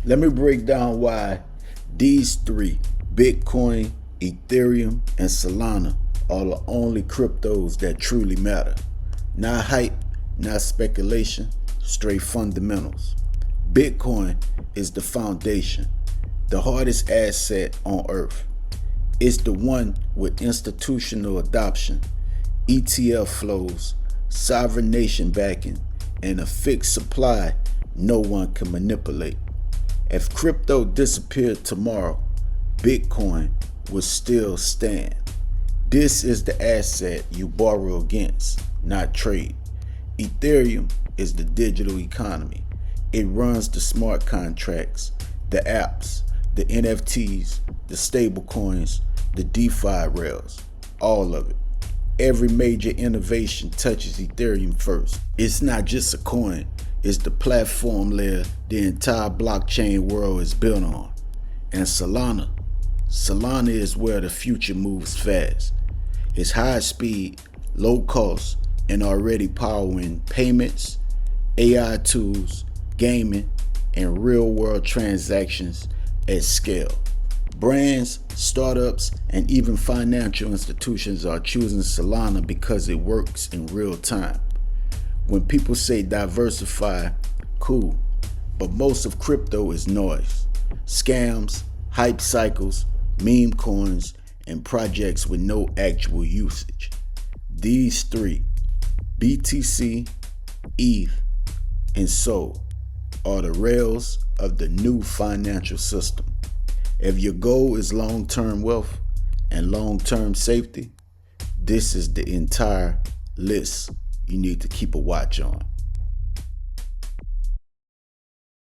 Let me break down why these three, Bitcoin, Ethereum, and Solana, are the only cryptos that truly matter. Not hype, not speculation, straight fundamentals. Bitcoin is the foundation, the hardest asset on earth. It's the one with institutional adoption, ETF flows, sovereign nation backing, and a fixed supply no one can manipulate. If crypto disappeared tomorrow, Bitcoin would still stand. This is the asset you borrow against, not trade. Ethereum is the digital economy. It runs the smart contracts, the apps, the NFTs, the stablecoins, the DeFi rails, all of it. Every major innovation touches Ethereum first. It's not just a coin, it's the platform layer the entire blockchain world is built on. And Solana is where the future moves fast. It's high speed, low cost, and already powering payments, AI tools, gaming, and real world transactions at scale. Brands, startups, and even financial institutions are choosing Solana because it works in real time. When people say diversify, cool, but most of crypto is noise. Scams, hype cycles, meme coins, and projects with no actual usage. These three, BTC, ETH, and SOL, are the rails of the new financial system. If your goal is long-term wealth and long-term safety, this is the entire list you need to keep a watch on.